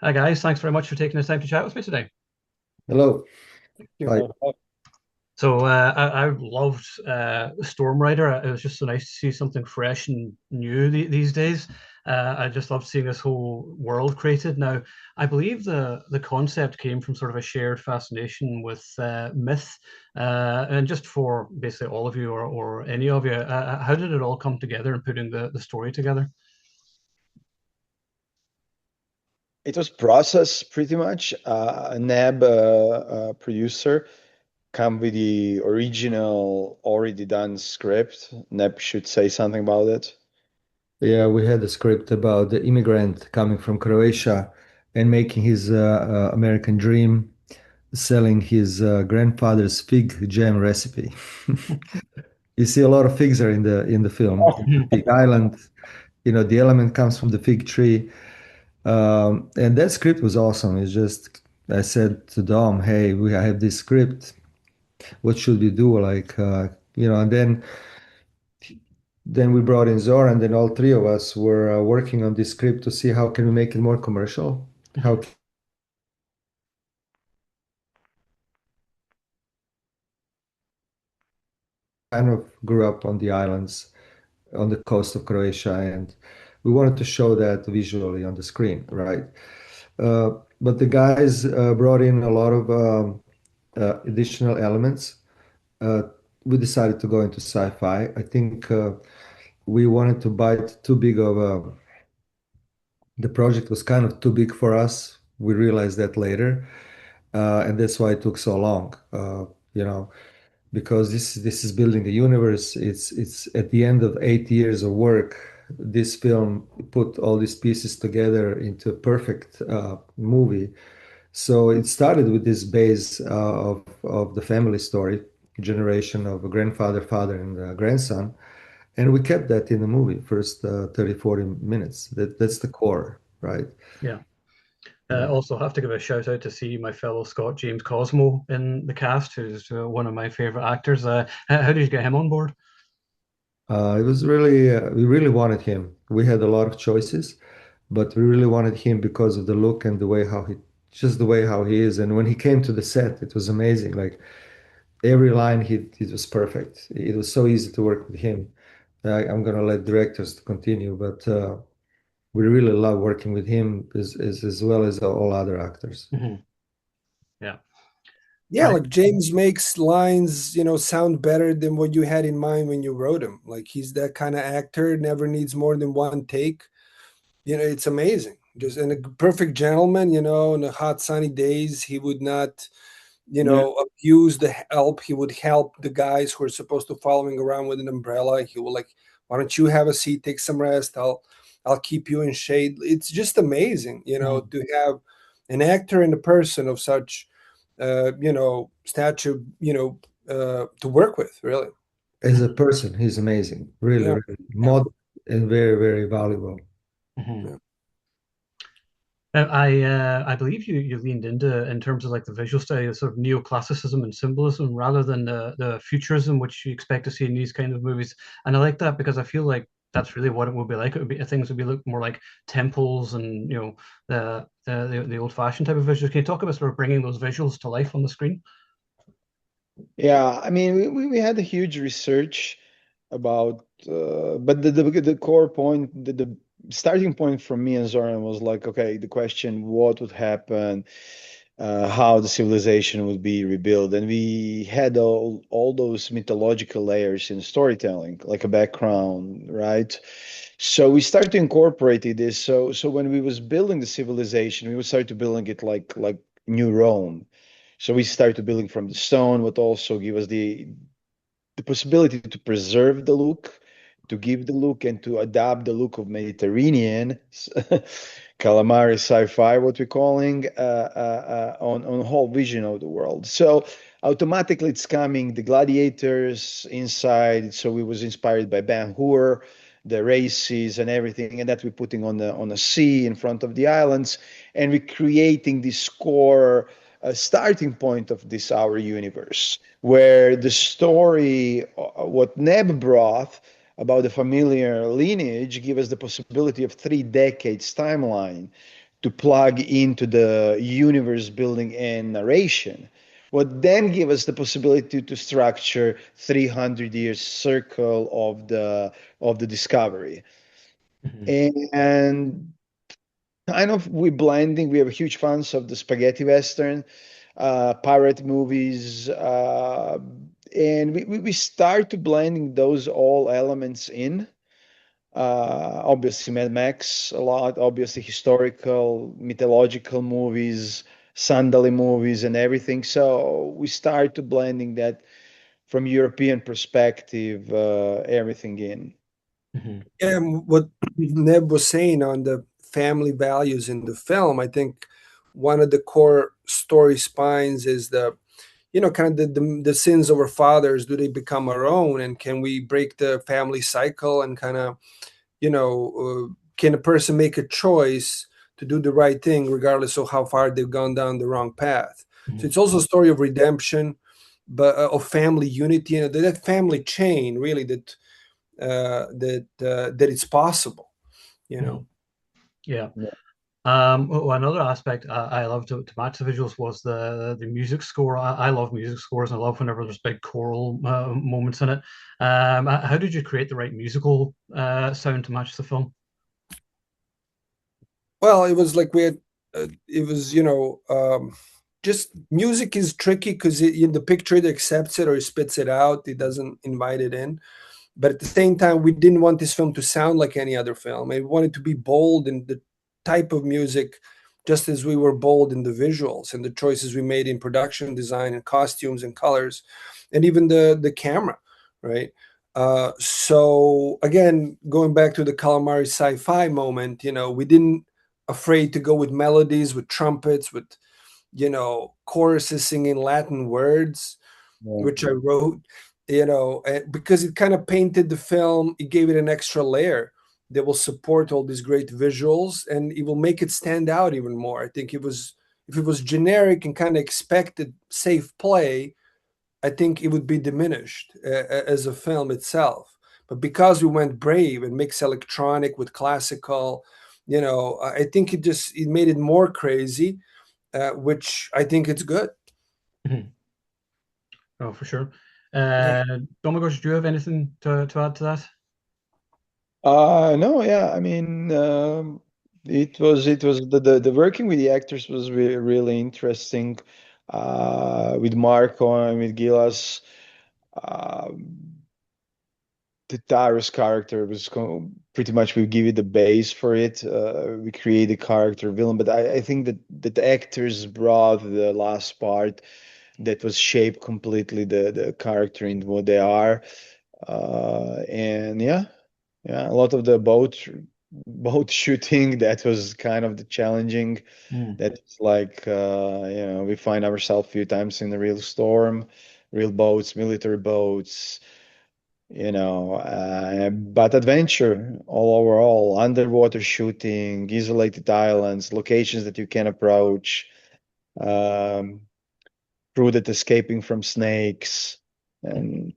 Hi guys, thanks very much for taking the time to chat with me today. Hello. Hi. Yeah. So I loved Storm Rider. It was just so nice to see something fresh and new these days. I just loved seeing this whole world created. Now, I believe the concept came from sort of a shared fascination with myth. And just for basically all of you or any of you, how did it all come together in putting the story together? It was process pretty much. Neb, producer, come with the original already done script. Neb should say something about it. Yeah, we had a script about the immigrant coming from Croatia and making his American dream, selling his grandfather's fig jam recipe. You see a lot of figs are in the film. Mhm. Fig Island, the element comes from the fig tree. And that script was awesome. It's just I said to Dom, "Hey, I have this script. What should we do?" And then we brought in Zoran, and then all three of us were working on this script to see how can we make it more commercial. How kind of grew up on the islands on the coast of Croatia, and we wanted to show that visually on the screen, right? Uh, but the guys brought in a lot of additional elements. Uh, we decided to go into sci-fi. I think we wanted to bite too big of a the project was kind of too big for us. We realized that later, and that's why it took so long. You know, because this is building a universe. It's at the end of 8 years of work. This film put all these pieces together into a perfect movie. So it started with this base of the family story, generation of a grandfather, father, and grandson. And we kept that in the movie, first 30, 40 minutes. That's the core, right? Yeah. Yeah. Also, have to give a shout out to see my fellow Scot James Cosmo in the cast, who's one of my favorite actors. How did you get him on board? It was really, we really wanted him. We had a lot of choices, but we really wanted him because of the look and the way just the way how he is. And when he came to the set, it was amazing. Like every line, it was perfect. It was so easy to work with him. I'm gonna let directors to continue, but we really love working with him as well as all other actors. Mhm. Yeah. Yeah, I like James makes lines, sound better than what you had in mind when you wrote him. Like he's that kind of actor, never needs more than one take. It's amazing. Just and a perfect gentleman, in the hot sunny days, he would not, yeah. abuse the help. He would help the guys who are supposed to follow him around with an umbrella. He will like, why don't you have a seat, take some rest? I'll keep you in shade. It's just amazing, Mhm. to have an actor and a person of such stature, to work with, really. As a person, he's amazing. Really, Yeah. really Yeah. modern and very, very valuable. Mhm. Yeah. I believe you leaned into in terms of like the visual style, sort of neoclassicism and symbolism rather than the futurism which you expect to see in these kind of movies. And I like that because I feel like that's really what it would be like. It would be things would be look more like temples and the old-fashioned type of visuals. Can you talk about sort of bringing those visuals to life on the screen? Yeah, I mean, we had a huge research about, but the core point, the starting point from me and Zoran was like, okay, the question, what would happen, how the civilization would be rebuilt, and we had all those mythological layers in storytelling, like a background, right? So we started to incorporate this. So when we was building the civilization, we would start to building it like New Rome. So we started building from the stone, but also give us the possibility to preserve the look, to give the look, and to adapt the look of Mediterranean calamari sci-fi, what we're calling, on whole vision of the world. So automatically it's coming the gladiators inside. So we was inspired by Ben Hur, the races and everything, and that we're putting on the sea in front of the islands, and we're creating this core starting point of this our universe, where the story, what Neb brought about the familiar lineage, give us the possibility of 3 decades timeline to plug into the universe building and narration. What then give us the possibility to structure 300 years circle of the discovery. And kind of we blending. We have huge fans of the spaghetti western, pirate movies, and we start to blending those all elements in. Obviously, Mad Max a lot. Obviously, historical, mythological movies, sandali movies, and everything. So we start to blending that from European perspective, everything in. And what Neb was saying on the family values in the film, I think one of the core story spines is the, kind of the sins of our fathers. Do they become our own, and can we break the family cycle and kind of, can a person make a choice to do the right thing regardless of how far they've gone down the wrong path? So it's also a story of redemption, but of family unity, that family chain really that it's possible, Yeah. Well, another aspect I loved to match the visuals was the music score. I love music scores, and I love whenever there's big choral moments in it. How did you create the right musical sound to match the film? Well, it was like we had, it was, just music is tricky because in the picture it accepts it or it spits it out. It doesn't invite it in. But at the same time, we didn't want this film to sound like any other film. We wanted to be bold in the type of music, just as we were bold in the visuals and the choices we made in production design and costumes and colors, and even the camera, right? So again, going back to the calamari sci-fi moment, we didn't afraid to go with melodies, with trumpets, with choruses singing Latin words, which I wrote, because it kind of painted the film. It gave it an extra layer that will support all these great visuals, and it will make it stand out even more. I think if it was generic and kind of expected safe play, I think it would be diminished as a film itself. But because we went brave and mixed electronic with classical, I think it made it more crazy, which I think it's good. Oh, for sure. Yeah. Domagoj, do you have anything to add to that? No, yeah, I mean, it was the working with the actors was really interesting. With Marco and with Gilas, the Tyrus character was pretty much we give it the base for it. We create the character villain, but I think that the actors brought the last part that was shaped completely the character into what they are. And yeah, a lot of the boat shooting that was kind of the challenging. That's like we find ourselves a few times in the real storm, real boats, military boats, but adventure all overall, underwater shooting, isolated islands, locations that you can approach, um, crew that escaping from snakes, and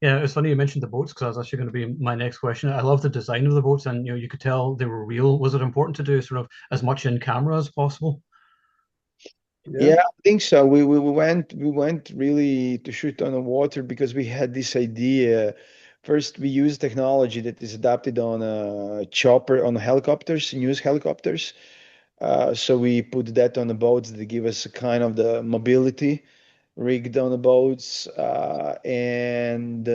Yeah, it's funny you mentioned the boats because that was actually going to be my next question. I love the design of the boats, and you could tell they were real. Was it important to do sort of as much in camera as possible? yeah, I think so. We went really to shoot on the water because we had this idea. First, we used technology that is adapted on a chopper on helicopters, news helicopters. So we put that on the boats that give us a kind of the mobility rigged on the boats, and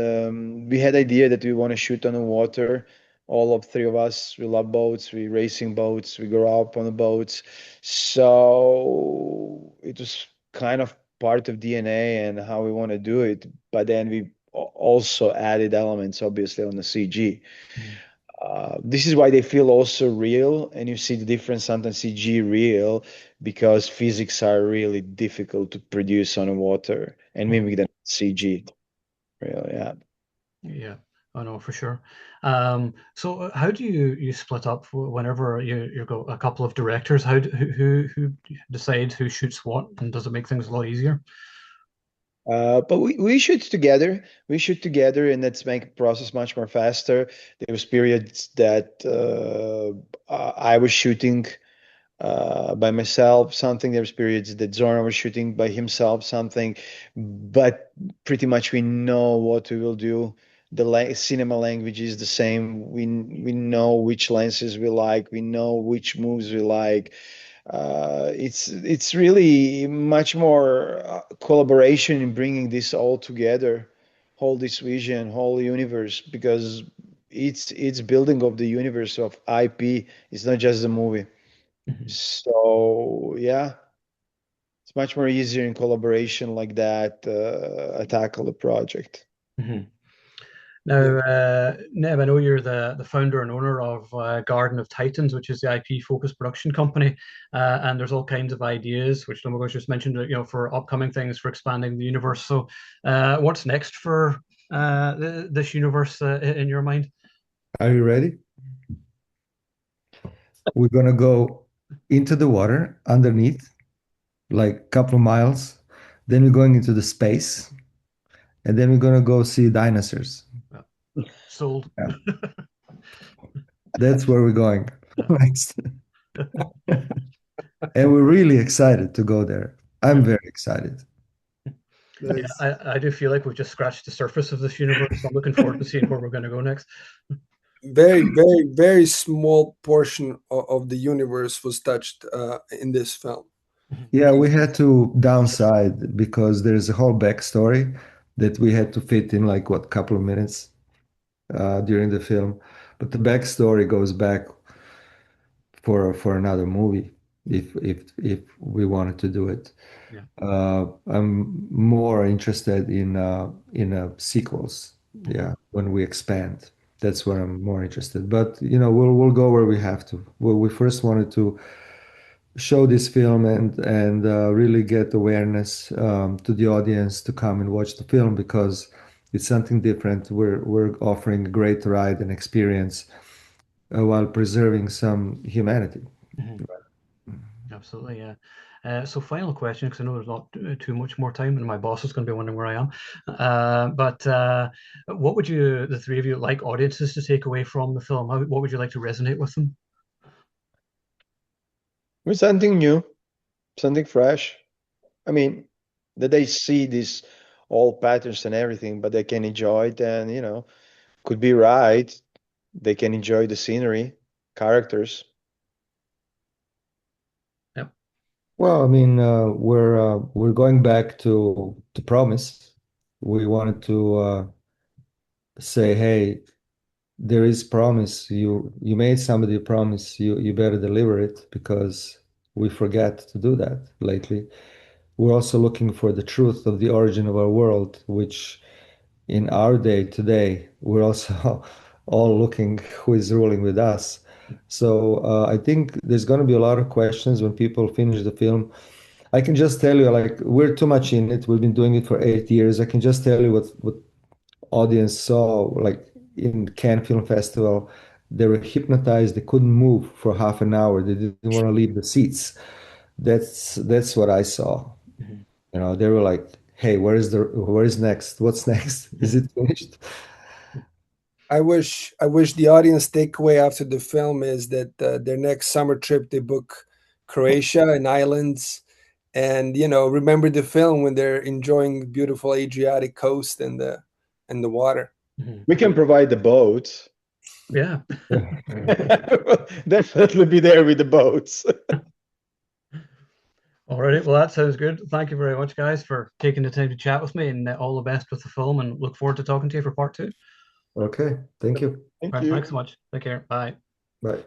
we had idea that we want to shoot on the water. All of three of us, we love boats. We racing boats. We grow up on the boats, so it was kind of part of DNA and how we want to do it. But then we also added elements, obviously, on the CG. This is why they feel also real, and you see the difference sometimes CG real because physics are really difficult to produce on water and mimic them CG. Really, yeah. Yeah, I know for sure. So how do you split up whenever you go a couple of directors? Who decides who shoots what, and does it make things a lot easier? But we shoot together. We shoot together, and that's make the process much more faster. There was periods that I was shooting by myself something. There was periods that Zoran was shooting by himself something, but pretty much we know what we will do. The cinema language is the same. We know which lenses we like. We know which moves we like. It's really much more collaboration in bringing this all together, whole this vision, whole universe, because it's building of the universe of IP. It's not just the movie. Mhm. So yeah, it's much more easier in collaboration like that, tackle the project. Mhm. Now, Neb, I know you're the founder and owner of Garden of Titans, which is the IP-focused production company, and there's all kinds of ideas, which Domagoj just mentioned, for upcoming things for expanding the universe. So, what's next for this universe in your mind? Are you ready? We're gonna go into the water underneath, like a couple of miles. Then we're going into the space, and then we're gonna go see dinosaurs. Sold. Yeah. That's where we're going Yeah. next. And we're really excited to go there. I'm very excited. Yeah, Nice. I do feel like we've just scratched the surface of this universe. I'm looking forward to seeing where we're going to go next. Very, very, very small portion of the universe was touched in this film. Yeah, we had to downside because there's a whole backstory that we had to fit in like what couple of minutes during the film. But the backstory goes back for another movie if we wanted to do it. Yeah. I'm more interested in sequels. Yeah, when we expand, that's where I'm more interested. But we'll go where we have to. Well, we first wanted to show this film and really get awareness to the audience to come and watch the film because it's something different. We're offering a great ride and experience while preserving some humanity. Mhm. Absolutely, yeah. So final question, because I know there's not too much more time, and my boss is going to be wondering where I am. But what would the three of you, like audiences to take away from the film? What would you like to resonate with them? With something new, something fresh. I mean, that they see these old patterns and everything, but they can enjoy it, and could be right. They can enjoy the scenery, characters. Yep. Well, I mean, we're going back to promise. We wanted to say, hey, there is promise. You made somebody a promise. You better deliver it because we forget to do that lately. We're also looking for the truth of the origin of our world, which in our day today, we're also all looking who is ruling with us. So I think there's going to be a lot of questions when people finish the film. I can just tell you, like, we're too much in it. We've been doing it for 8 years. I can just tell you what audience saw, like in Cannes Film Festival. They were hypnotized. They couldn't move for half an hour. They didn't want to leave the seats. That's what I saw. Mhm. They were like, "Hey, where is next? What's next? Is it finished?" I wish the audience takeaway after the film is that their next summer trip they book Croatia and islands, and remember the film when they're enjoying the beautiful Adriatic coast and the water. Mhm. We can provide the boats. Yeah. Definitely be there with the boats. All right. Well, that sounds good. Thank you very much, guys, for taking the time to chat with me, and all the best with the film. And look forward to talking to you for part two. Okay, thank you. Thank All right. you. Thanks so much. Take care. Bye. Bye.